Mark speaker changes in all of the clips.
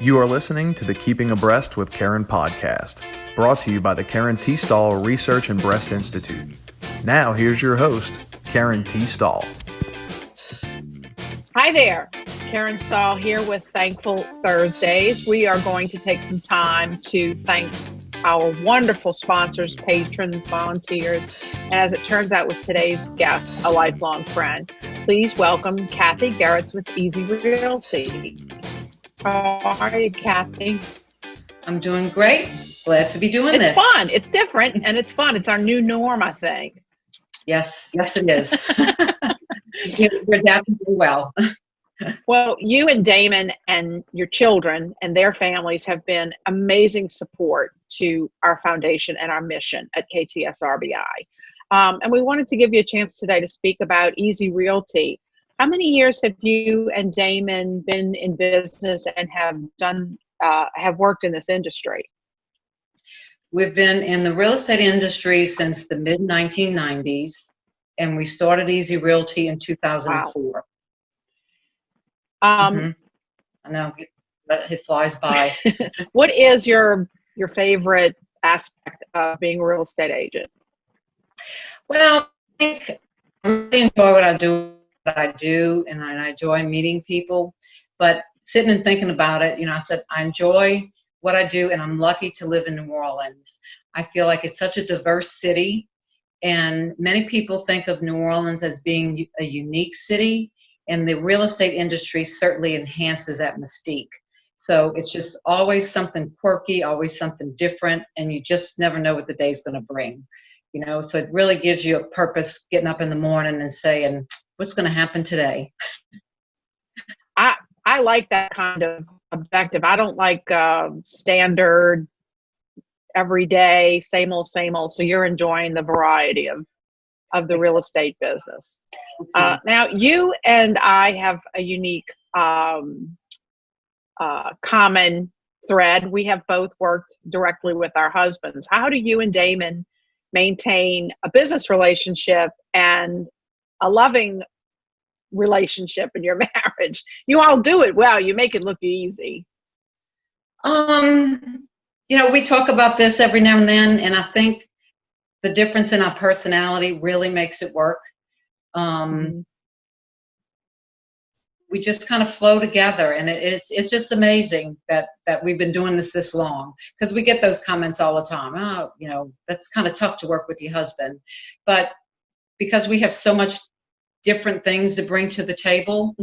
Speaker 1: You are listening to the Keeping Abreast with Karen podcast, brought to you by the Karen T. Stahl Research and Breast Institute. Now, here's your host, Karen T. Stahl.
Speaker 2: Hi there, Karen Stahl here with Thankful Thursdays. We are going to take some time to thank our wonderful sponsors, patrons, volunteers, and as it turns out with today's guest, a lifelong friend. Please welcome Cathie Gerrets with EZ REalty. How are you, Cathie?
Speaker 3: I'm doing great. Glad to be doing this.
Speaker 2: It's fun. It's different, and it's fun. It's our new norm, I think.
Speaker 3: Yes, it is. You're adapting very well.
Speaker 2: Well, you and Damon and your children and their families have been amazing support to our foundation and our mission at KTSRBI. And we wanted to give you a chance today to speak about EZ REalty. How many years have you and Damon been in business and have worked in this industry?
Speaker 3: We've been in the real estate industry since the mid-1990s, and we started EZ REalty in 2004.
Speaker 2: Wow.
Speaker 3: I know, but it flies by.
Speaker 2: What is your favorite aspect of being a real estate agent?
Speaker 3: Well, I really enjoy what I do, and I enjoy meeting people. But sitting and thinking about it, I said, I enjoy what I do, and I'm lucky to live in New Orleans. I feel like it's such a diverse city, and many people think of New Orleans as being a unique city, and the real estate industry certainly enhances that mystique. So it's just always something quirky, always something different, and you just never know what the day's going to bring. So it really gives you a purpose, getting up in the morning and saying, what's going to happen today?
Speaker 2: I like that kind of objective. I don't like standard, everyday, same old. So you're enjoying the variety of the real estate business. Now, you and I have a unique common thread. We have both worked directly with our husbands. How do you and Damon maintain a business relationship and a loving relationship in your marriage? You all do it well. You make it look easy.
Speaker 3: We talk about this every now and then, and I think the difference in our personality really makes it work. We just kind of flow together, and it's just amazing that we've been doing this long, because we get those comments all the time. Oh, that's kind of tough to work with your husband, but because we have so much different things to bring to the table,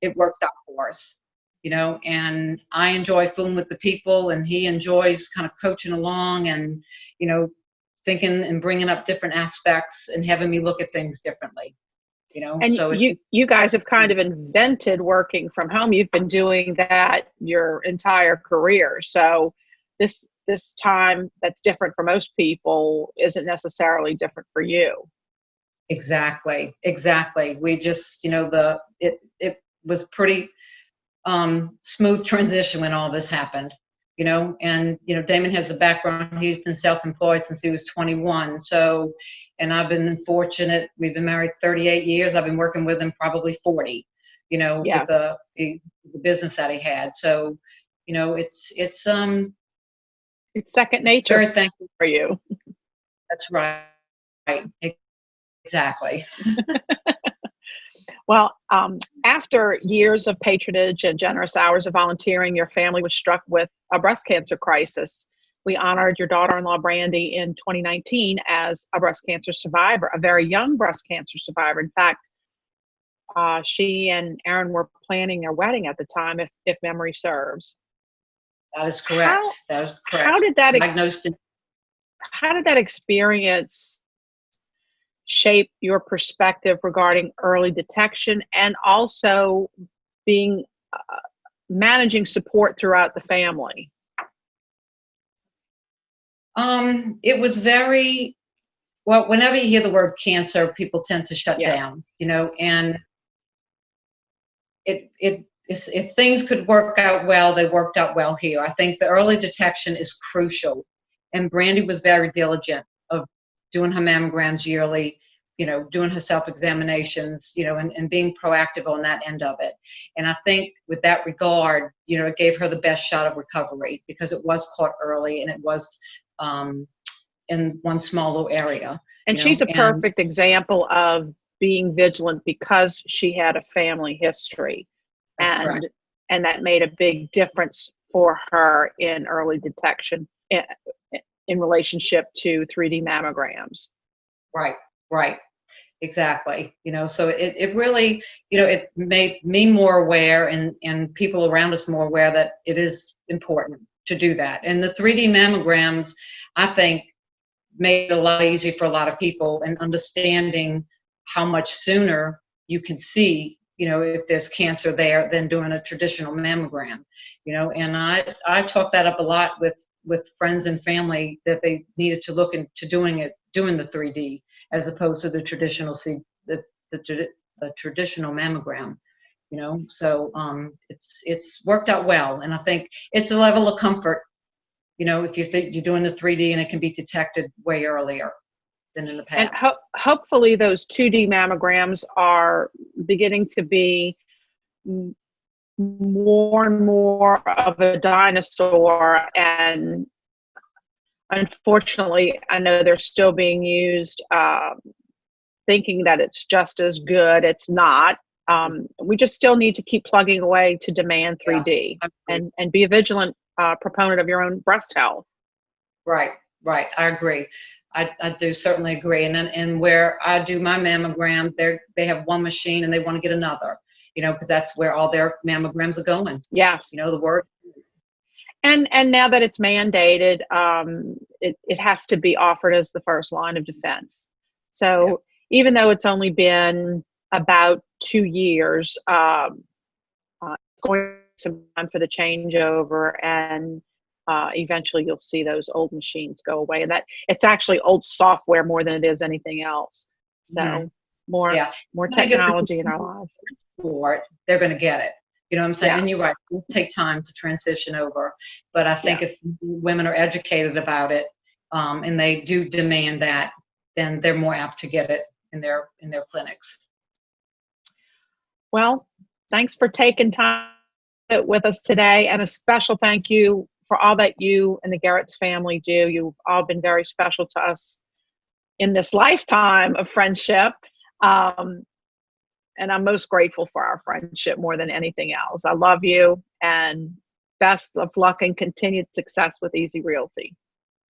Speaker 3: it worked out for us. And I enjoy fooling with the people, and he enjoys kind of coaching along and thinking and bringing up different aspects and having me look at things differently.
Speaker 2: And so you guys have kind of invented working from home. You've been doing that your entire career. So this time that's different for most people isn't necessarily different for you.
Speaker 3: Exactly. We just, it was pretty smooth transition when all this happened. And Damon has the background. He's been self-employed since he was 21. So, and I've been fortunate. We've been married 38 years. I've been working with him probably 40, yes. With the business that he had. So, it's
Speaker 2: second nature.
Speaker 3: Very thankful
Speaker 2: for you.
Speaker 3: That's right. Exactly.
Speaker 2: Well, after years of patronage and generous hours of volunteering, your family was struck with a breast cancer crisis. We honored your daughter-in-law, Brandy, in 2019 as a breast cancer survivor, a very young breast cancer survivor. In fact, she and Aaron were planning their wedding at the time, if memory serves.
Speaker 3: That is correct.
Speaker 2: How did that experience shape your perspective regarding early detection and also being managing support throughout the family?
Speaker 3: It was very well. Whenever you hear the word cancer, people tend to shut down. And if things could work out well, they worked out well here. I think the early detection is crucial, and Brandy was very diligent of doing her mammograms yearly, doing her self-examinations, and being proactive on that end of it. And I think with that regard, it gave her the best shot of recovery because it was caught early and it was in one small little area.
Speaker 2: And she's a perfect example of being vigilant because she had a family history.
Speaker 3: Correct.
Speaker 2: And that made a big difference for her in early detection in relationship to 3D mammograms.
Speaker 3: Right. Exactly. So it really, it made me more aware and people around us more aware that it is important to do that. And the 3D mammograms, I think, made it a lot easier for a lot of people in understanding how much sooner you can see, if there's cancer there than doing a traditional mammogram, and I talked that up a lot with friends and family that they needed to look into doing the 3D as opposed to the traditional the traditional mammogram, so it's worked out well. And I think it's a level of comfort, if you think you're doing the 3D and it can be detected way earlier than in the past.
Speaker 2: And hopefully those 2D mammograms are beginning to be more and more of a dinosaur. And unfortunately, I know they're still being used, thinking that it's just as good. It's not. We just still need to keep plugging away to demand 3D and be a vigilant proponent of your own breast health.
Speaker 3: Right. I agree. I do certainly agree. And where I do my mammogram, they have one machine and they want to get another, because that's where all their mammograms are going.
Speaker 2: Yes.
Speaker 3: The word.
Speaker 2: And now that it's mandated, it has to be offered as the first line of defense. So even though it's only been about 2 years, it's going some time for the changeover, and eventually you'll see those old machines go away. And that it's actually old software more than it is anything else. So more technology in our lives.
Speaker 3: They're going to get it. You know what I'm saying?
Speaker 2: Yes.
Speaker 3: And you're right. It'll take time to transition over. But I think if women are educated about it, and they do demand that, then they're more apt to get it in their clinics.
Speaker 2: Well, thanks for taking time with us today, and a special thank you for all that you and the Gerrets family do. You've all been very special to us in this lifetime of friendship. And I'm most grateful for our friendship more than anything else. I love you, and best of luck and continued success with EZ REalty.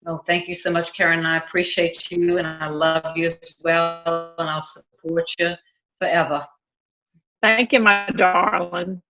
Speaker 3: Oh, thank you so much, Karen. I appreciate you, and I love you as well, and I'll support you forever.
Speaker 2: Thank you, my darling.